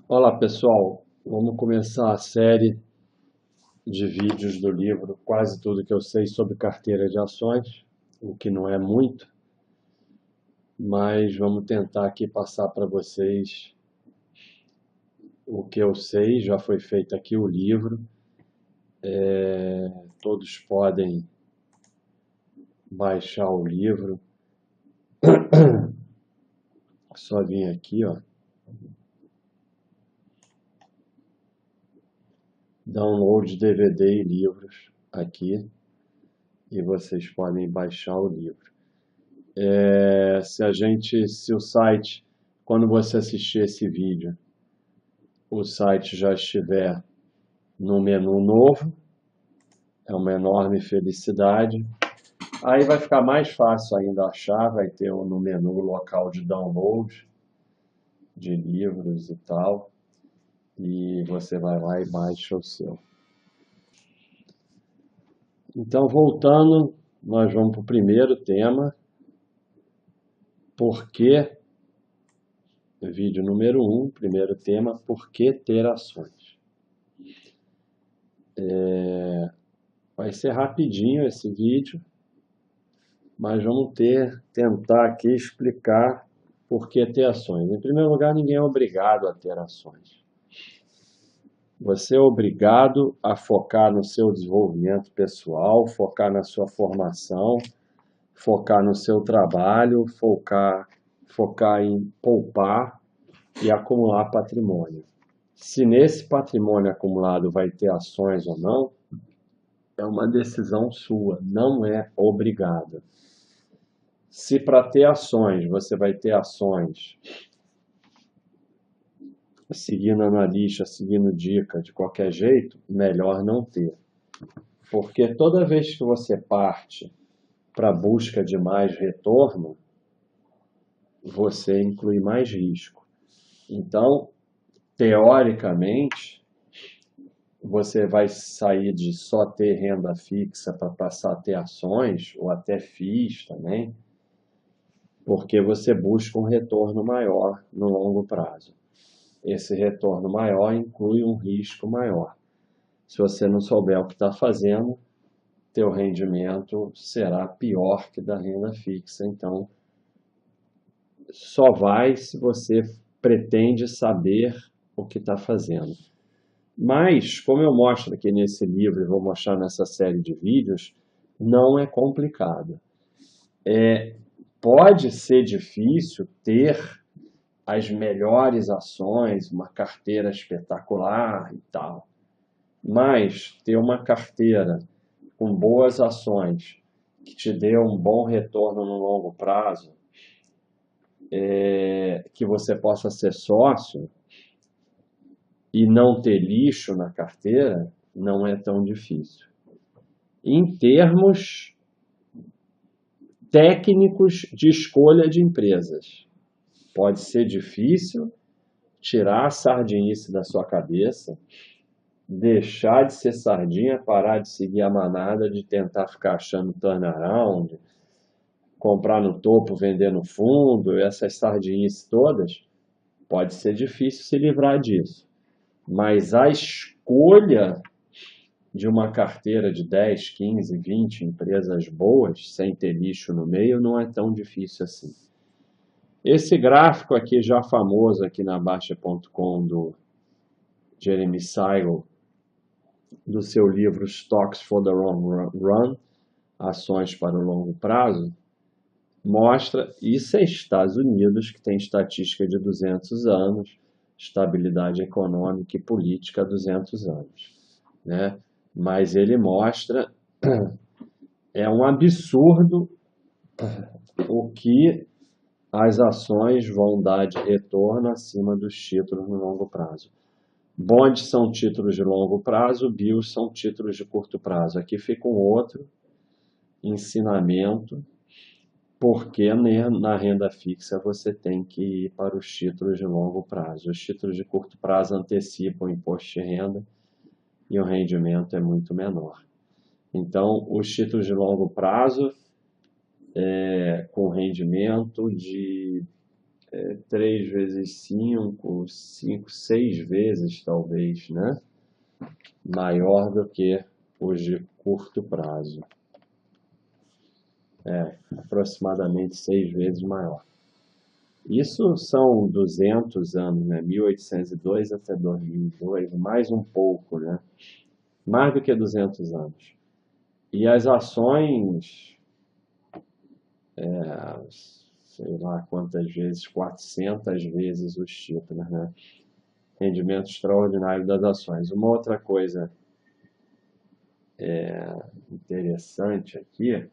Olá pessoal, vamos começar a série de vídeos do livro Quase Tudo que eu sei sobre carteira de ações, o que não é muito, mas vamos tentar aqui passar para vocês o que eu sei. Já foi feito aqui o livro, todos podem baixar o livro, só vir aqui, ó, download DVD e livros aqui, e vocês podem baixar o livro. Se o site, quando você assistir esse vídeo, o site já estiver no menu novo, é uma enorme felicidade. Aí vai ficar mais fácil ainda achar, vai ter no menu local de download de livros e tal, e você vai lá e baixa o seu. Então, voltando, nós vamos para o primeiro tema, por que, vídeo número 1, primeiro tema, por que ter ações? Vai ser rapidinho esse vídeo, mas vamos tentar aqui explicar por que ter ações. Em primeiro lugar, ninguém é obrigado a ter ações. Você é obrigado a focar no seu desenvolvimento pessoal, focar na sua formação, focar no seu trabalho, focar em poupar e acumular patrimônio. Se nesse patrimônio acumulado vai ter ações ou não, é uma decisão sua, não é obrigada. Se para ter ações, você vai ter ações seguindo analista, seguindo dica de qualquer jeito, melhor não ter. Porque toda vez que você parte para a busca de mais retorno, você inclui mais risco. Então, teoricamente, você vai sair de só ter renda fixa para passar a ter ações, ou até FIIs também, porque você busca um retorno maior no longo prazo. Esse retorno maior inclui um risco maior. Se você não souber o que está fazendo, teu rendimento será pior que da renda fixa. Então, só vai se você pretende saber o que está fazendo. Mas, como eu mostro aqui nesse livro e vou mostrar nessa série de vídeos, não é complicado. Pode ser difícil ter as melhores ações, uma carteira espetacular e tal. Mas ter uma carteira com boas ações que te dê um bom retorno no longo prazo, que você possa ser sócio e não ter lixo na carteira, não é tão difícil. Em termos técnicos de escolha de empresas, pode ser difícil tirar a sardinice da sua cabeça, deixar de ser sardinha, parar de seguir a manada, de tentar ficar achando turnaround, comprar no topo, vender no fundo, essas sardinices todas, pode ser difícil se livrar disso. Mas a escolha de uma carteira de 10, 15, 20 empresas boas, sem ter lixo no meio, não é tão difícil assim. Esse gráfico aqui, já famoso aqui na Baixa.com, do Jeremy Siegel, do seu livro Stocks for the Long Run, Ações para o Longo Prazo, mostra, isso é Estados Unidos, que tem estatística de 200 anos, estabilidade econômica e política há 200 anos, né? Mas ele mostra, é um absurdo o que as ações vão dar de retorno acima dos títulos no longo prazo. Bonds são títulos de longo prazo, BIOS são títulos de curto prazo. Aqui fica um outro ensinamento, porque na renda fixa você tem que ir para os títulos de longo prazo. Os títulos de curto prazo antecipam o imposto de renda e o rendimento é muito menor. Então, os títulos de longo prazo, com rendimento de 3 vezes 5, 5, 6 vezes talvez, né? Maior do que os de curto prazo. Aproximadamente 6 vezes maior. Isso são 200 anos, né? 1802 até 2002, mais um pouco, né? Mais do que 200 anos. E as ações, sei lá quantas vezes, 400 vezes os títulos, né? Rendimento extraordinário das ações. Uma outra coisa interessante aqui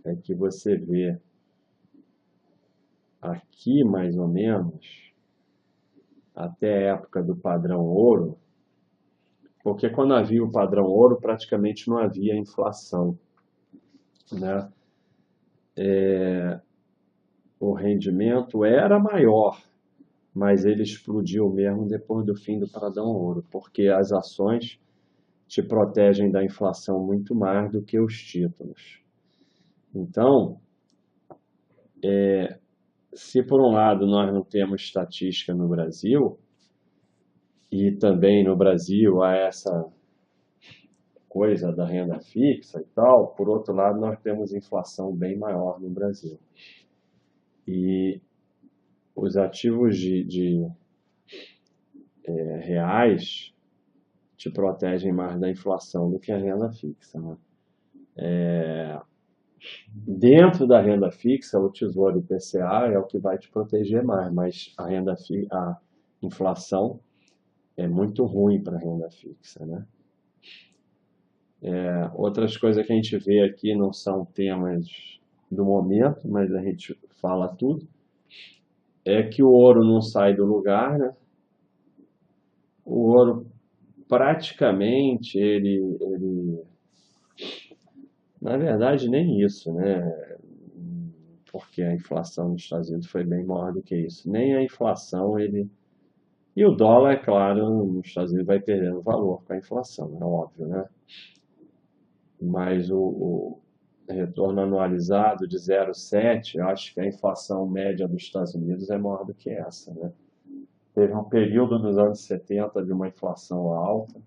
é que você vê aqui, mais ou menos, até a época do padrão ouro, porque quando havia o padrão ouro, praticamente não havia inflação, né? O rendimento era maior, mas ele explodiu mesmo depois do fim do padrão ouro, porque as ações te protegem da inflação muito mais do que os títulos. Então, se por um lado nós não temos estatística no Brasil, e também no Brasil há essa coisa da renda fixa e tal, por outro lado nós temos inflação bem maior no Brasil. E os ativos reais te protegem mais da inflação do que a renda fixa, né? Dentro da renda fixa, o Tesouro IPCA é o que vai te proteger mais, mas a inflação é muito ruim para a renda fixa, né? Outras coisas que a gente vê aqui não são temas do momento, mas a gente fala tudo, é que o ouro não sai do lugar, né? O ouro praticamente, na verdade nem isso, né? Porque a inflação nos Estados Unidos foi bem maior do que isso. Nem a inflação E o dólar, é claro, nos Estados Unidos vai perdendo valor com a inflação, é óbvio, né? Mas o retorno anualizado de 0,7, eu acho que a inflação média dos Estados Unidos é maior do que essa, né? Teve um período nos anos 70 de uma inflação alta.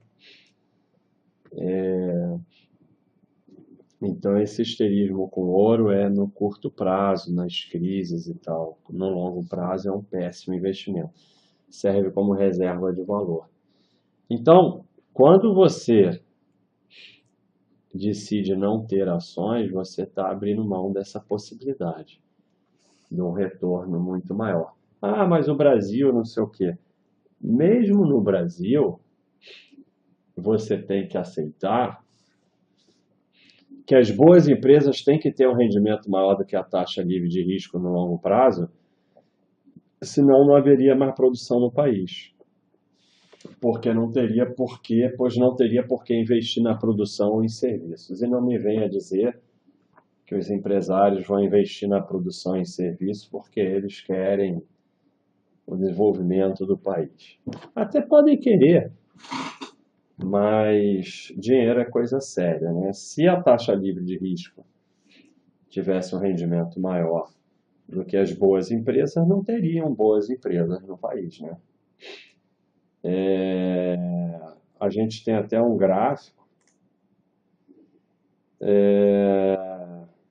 Então, esse histerismo com ouro é no curto prazo, nas crises e tal. No longo prazo é um péssimo investimento. Serve como reserva de valor. Então, quando você decide não ter ações, você está abrindo mão dessa possibilidade de um retorno muito maior. Ah, mas o Brasil não sei o quê. Mesmo no Brasil, você tem que aceitar que as boas empresas têm que ter um rendimento maior do que a taxa livre de risco no longo prazo, senão não haveria mais produção no país. Porque não teria porquê, pois não teria por que investir na produção ou em serviços. E não me venha dizer que os empresários vão investir na produção e em serviços porque eles querem o desenvolvimento do país. Até podem querer, mas dinheiro é coisa séria, né? Se a taxa livre de risco tivesse um rendimento maior do que as boas empresas, não teriam boas empresas no país, né? A gente tem até um gráfico,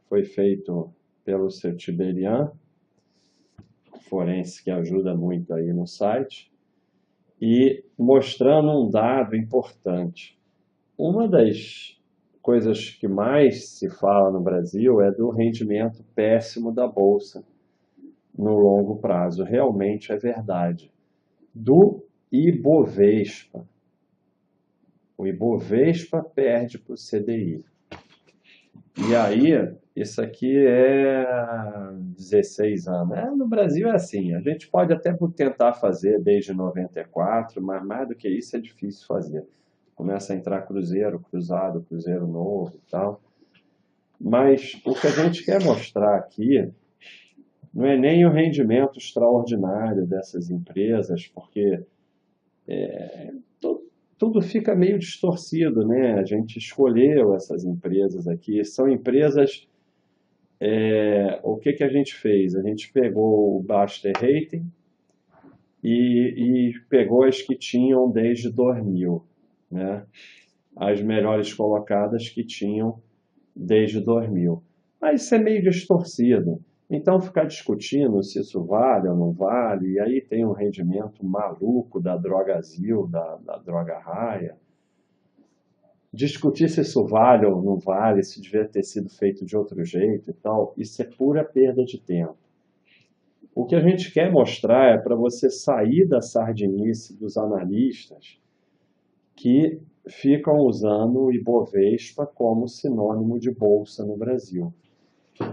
foi feito pelo seu Tiberian, forense que ajuda muito aí no site, e mostrando um dado importante. Uma das coisas que mais se fala no Brasil é do rendimento péssimo da Bolsa no longo prazo. Realmente é verdade. Do Ibovespa. O Ibovespa perde para o CDI. E aí, isso aqui é 16 anos. No Brasil é assim, a gente pode até tentar fazer desde 94, mas mais do que isso é difícil fazer. Começa a entrar cruzeiro, cruzado, cruzeiro novo e tal. Mas o que a gente quer mostrar aqui não é nem o rendimento extraordinário dessas empresas, porque tudo fica meio distorcido, né? A gente escolheu essas empresas aqui, são empresas o que que a gente fez? A gente pegou o Baster Rating e pegou as que tinham desde 2000, né? As melhores colocadas que tinham desde 2000. Mas isso é meio distorcido. Então, ficar discutindo se isso vale ou não vale, e aí tem um rendimento maluco da Drogazil, da Droga Raia. Discutir se isso vale ou não vale, se devia ter sido feito de outro jeito e tal, isso é pura perda de tempo. O que a gente quer mostrar é para você sair da sardinice dos analistas que ficam usando o Ibovespa como sinônimo de bolsa no Brasil.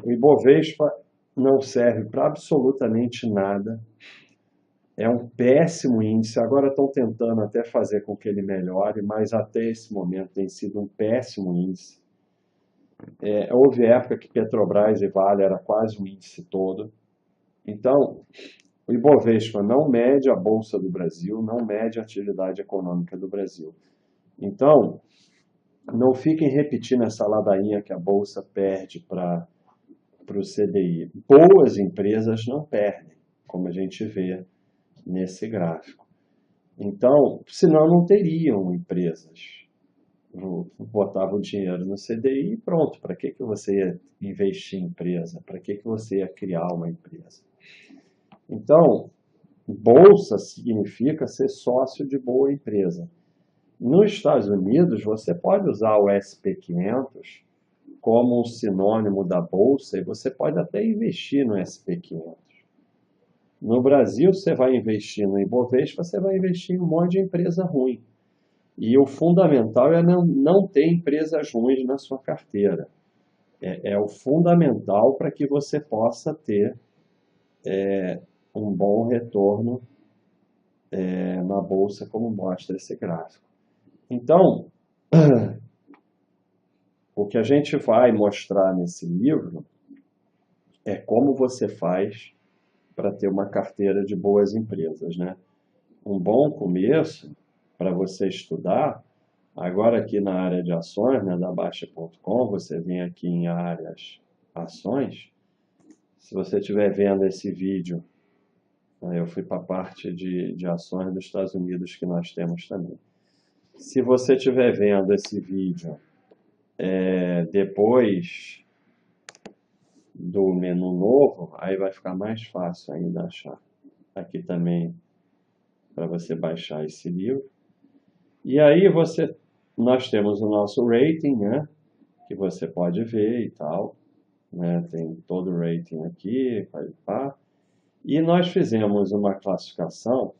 O Ibovespa não serve para absolutamente nada, é um péssimo índice. Agora estão tentando até fazer com que ele melhore, mas até esse momento tem sido um péssimo índice. Houve época que Petrobras e Vale era quase o índice todo. Então, o Ibovespa não mede a Bolsa do Brasil, não mede a atividade econômica do Brasil. Então, não fiquem repetindo essa ladainha que a Bolsa perde para o CDI. Boas empresas não perdem, como a gente vê nesse gráfico. Então, senão não teriam empresas. Botava o dinheiro no CDI e pronto. Para que você ia investir em empresa? Para que você ia criar uma empresa? Então, bolsa significa ser sócio de boa empresa. Nos Estados Unidos, você pode usar o SP500 como um sinônimo da bolsa e você pode até investir no SP500. No Brasil, você vai investir no Ibovespa, você vai investir em um monte de empresa ruim. E o fundamental é não ter empresas ruins na sua carteira. É o fundamental para que você possa ter um bom retorno na bolsa, como mostra esse gráfico. Então, o que a gente vai mostrar nesse livro é como você faz para ter uma carteira de boas empresas, né? Um bom começo para você estudar, agora aqui na área de ações, né, da Baixa.com, você vem aqui em áreas ações. Se você estiver vendo esse vídeo, eu fui para a parte de ações dos Estados Unidos que nós temos também. Se você estiver vendo esse vídeo depois do menu novo, aí vai ficar mais fácil ainda achar. Aqui também para você baixar esse livro. E aí nós temos o nosso rating, né? Que você pode ver e tal, né? Tem todo o rating aqui, e nós fizemos uma classificação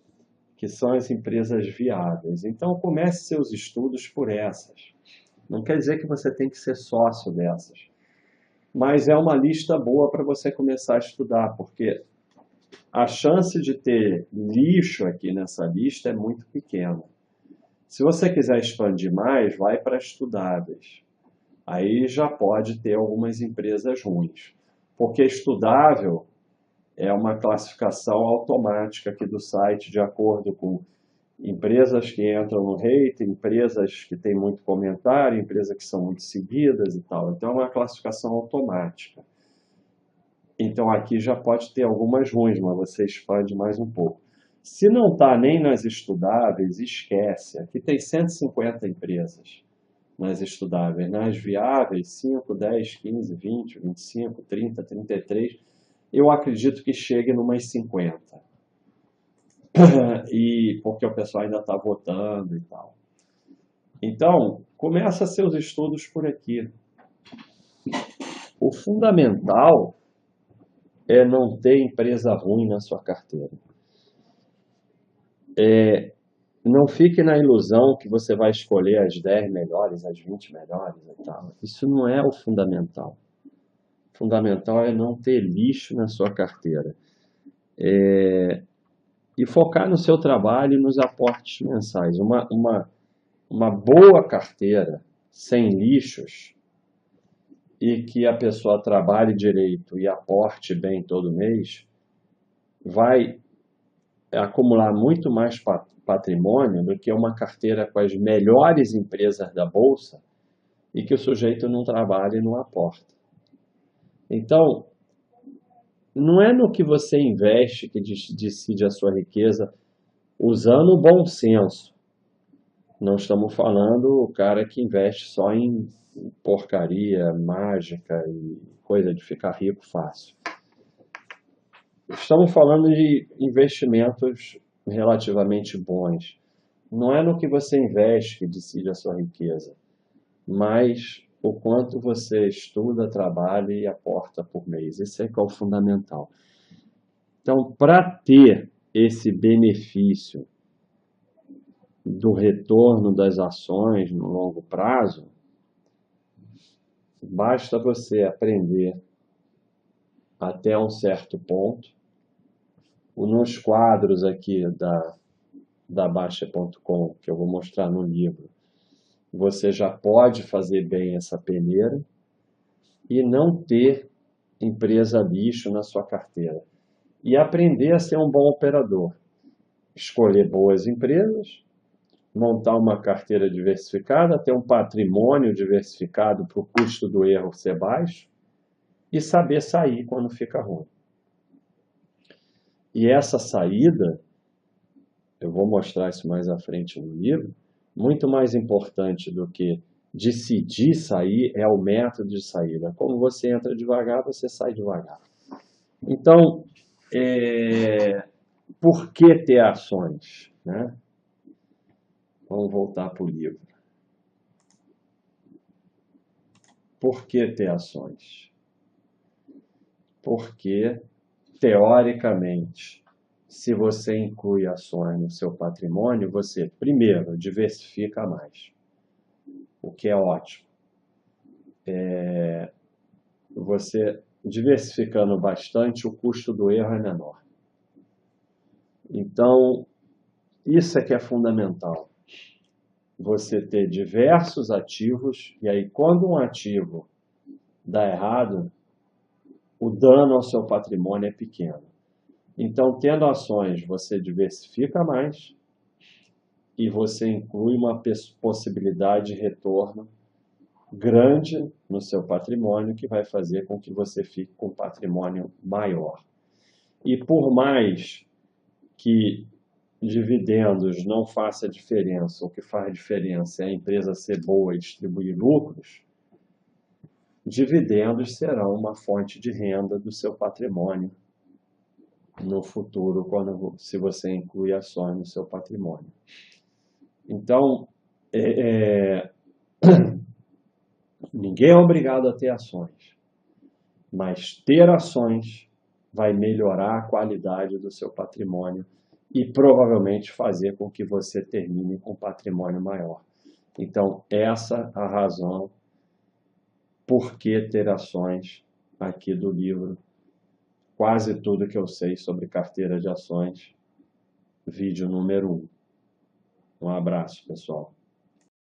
que são as empresas viáveis. Então comece seus estudos por essas. Não quer dizer que você tem que ser sócio dessas, mas é uma lista boa para você começar a estudar, porque a chance de ter lixo aqui nessa lista é muito pequena. Se você quiser expandir mais, vai para estudáveis. Aí já pode ter algumas empresas ruins, porque estudável é uma classificação automática aqui do site de acordo com empresas que entram no rating, empresas que têm muito comentário, empresas que são muito seguidas e tal. Então é uma classificação automática. Então aqui já pode ter algumas ruins, mas você expande mais um pouco. Se não está nem nas estudáveis, esquece. Aqui tem 150 empresas nas estudáveis. Nas viáveis, 5, 10, 15, 20, 25, 30, 33. Eu acredito que chegue numas 50. Porque o pessoal ainda está votando e tal. Então, começa seus estudos por aqui. O fundamental é não ter empresa ruim na sua carteira. Não fique na ilusão que você vai escolher as 10 melhores, as 20 melhores e tal. Isso não é o fundamental. O fundamental é não ter lixo na sua carteira. E focar no seu trabalho e nos aportes mensais. Uma boa carteira, sem lixos, e que a pessoa trabalhe direito e aporte bem todo mês, vai acumular muito mais patrimônio do que uma carteira com as melhores empresas da Bolsa e que o sujeito não trabalha e não aporta. Então, não é no que você investe que decide a sua riqueza usando o bom senso. Não estamos falando o cara que investe só em porcaria mágica e coisa de ficar rico fácil. Estamos falando de investimentos relativamente bons. Não é no que você investe que decide a sua riqueza, mas o quanto você estuda, trabalha e aporta por mês. Esse é que é o fundamental. Então, para ter esse benefício do retorno das ações no longo prazo, basta você aprender até um certo ponto. Nos quadros aqui da Baixa.com, que eu vou mostrar no livro, você já pode fazer bem essa peneira e não ter empresa lixo na sua carteira. E aprender a ser um bom operador. Escolher boas empresas, montar uma carteira diversificada, ter um patrimônio diversificado para o custo do erro ser baixo e saber sair quando fica ruim. E essa saída, eu vou mostrar isso mais à frente no livro, muito mais importante do que decidir sair é o método de saída. Como você entra devagar, você sai devagar. Então, por que ter ações, né? Vamos voltar para o livro. Por que ter ações? Porque, teoricamente, se você inclui ações no seu patrimônio, você, primeiro, diversifica mais, o que é ótimo. Você diversificando bastante, o custo do erro é menor. Então, isso é que é fundamental. Você ter diversos ativos, e aí quando um ativo dá errado, o dano ao seu patrimônio é pequeno. Então, tendo ações, você diversifica mais e você inclui uma possibilidade de retorno grande no seu patrimônio, que vai fazer com que você fique com um patrimônio maior. E por mais que dividendos não faça diferença, o que faz diferença é a empresa ser boa e distribuir lucros, dividendos serão uma fonte de renda do seu patrimônio no futuro, se você inclui ações no seu patrimônio. Então, ninguém é obrigado a ter ações, mas ter ações vai melhorar a qualidade do seu patrimônio e provavelmente fazer com que você termine com um patrimônio maior. Então, essa é a razão por que ter ações aqui do livro. Quase tudo que eu sei sobre carteira de ações, vídeo número 1. Um abraço, pessoal.